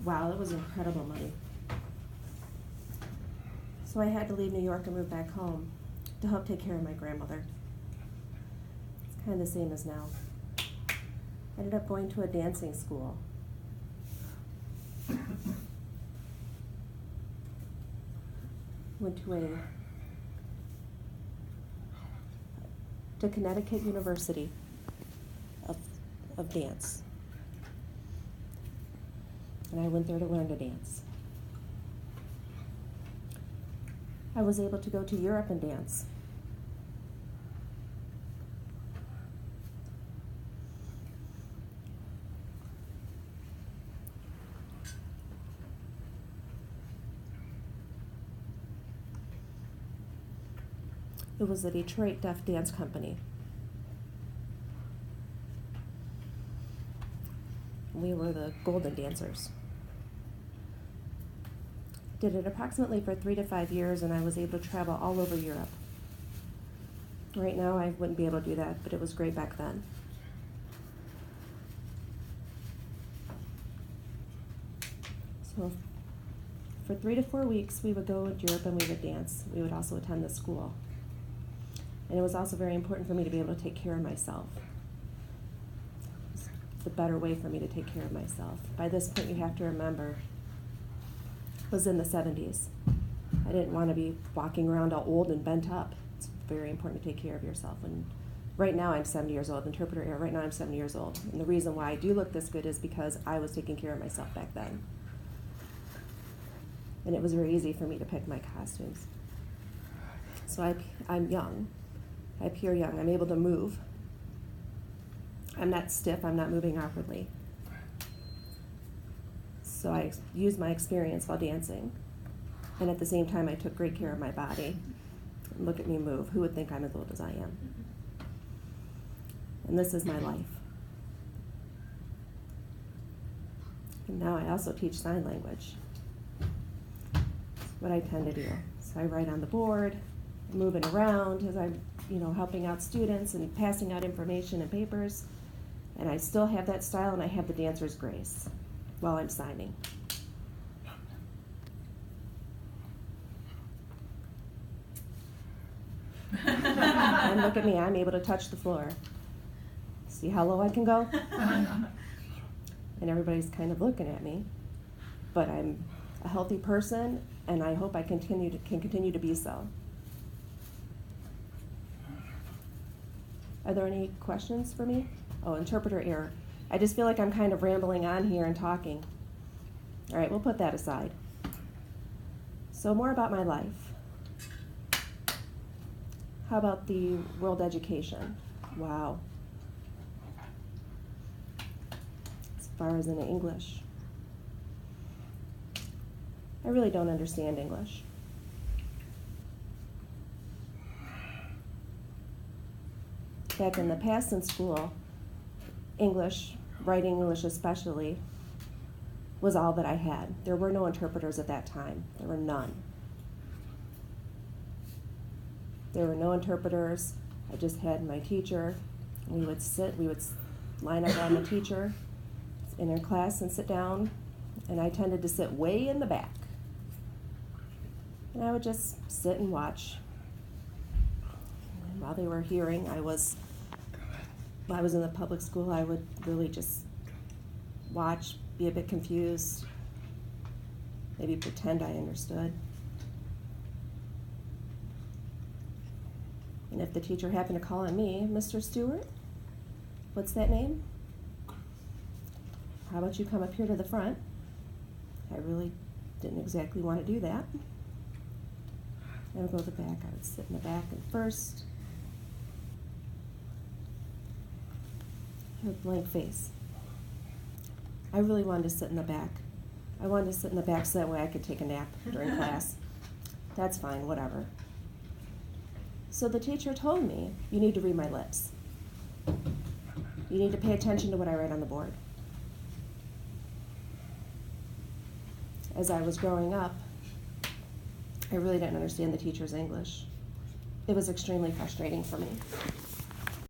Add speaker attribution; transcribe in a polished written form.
Speaker 1: wow, it was incredible money. So I had to leave New York and move back home to help take care of my grandmother. It's kind of the same as now. I ended up going to a dancing school. Went to Connecticut University of dance. And I went there to learn to dance. I was able to go to Europe and dance. It was the Detroit Deaf Dance Company. We were the Golden Dancers. Did it approximately for 3 to 5 years, and I was able to travel all over Europe. Right now, I wouldn't be able to do that, but it was great back then. So for 3 to 4 weeks, we would go to Europe and we would dance. We would also attend the school. And it was also very important for me to be able to take care of myself. It's the better way for me to take care of myself. By this point, you have to remember, it was in the 70s. I didn't want to be walking around all old and bent up. It's very important to take care of yourself. And right now, I'm 70 years old. Interpreter ear, right now I'm 70 years old. And the reason why I do look this good is because I was taking care of myself back then. And it was very easy for me to pick my costumes. So I'm young. I appear young. I'm able to move. I'm not stiff. I'm not moving awkwardly. So I used my experience while dancing. And at the same time, I took great care of my body. Look at me move. Who would think I'm as old as I am? And this is my life. And now I also teach sign language. That's what I tend to do. So I write on the board, moving around as I'm helping out students and passing out information and papers. And I still have that style, and I have the dancer's grace while I'm signing. And look at me, I'm able to touch the floor. See how low I can go? And everybody's kind of looking at me. But I'm a healthy person, and I hope I can continue to be so. Are there any questions for me? Oh, interpreter error. I just feel like I'm kind of rambling on here and talking. All right, we'll put that aside. So more about my life. How about the world education? Wow. As far as in English. I really don't understand English. Back in the past in school, English, writing English especially, was all that I had. There were no interpreters at that time. There were none. There were no interpreters. I just had my teacher. We would line up on the teacher in her class and sit down, and I tended to sit way in the back. And I would just sit and watch. And while they were hearing, I was in the public school, I would really just watch, be a bit confused, maybe pretend I understood. And if the teacher happened to call on me, Mr. Stewart, what's that name? How about you come up here to the front? I really didn't exactly want to do that. I would go to the back. I would sit in the back and first. With blank face. I really wanted to sit in the back. I wanted to sit in the back so that way I could take a nap during class. That's fine, whatever. So the teacher told me, you need to read my lips. You need to pay attention to what I write on the board. As I was growing up, I really didn't understand the teacher's English. It was extremely frustrating for me.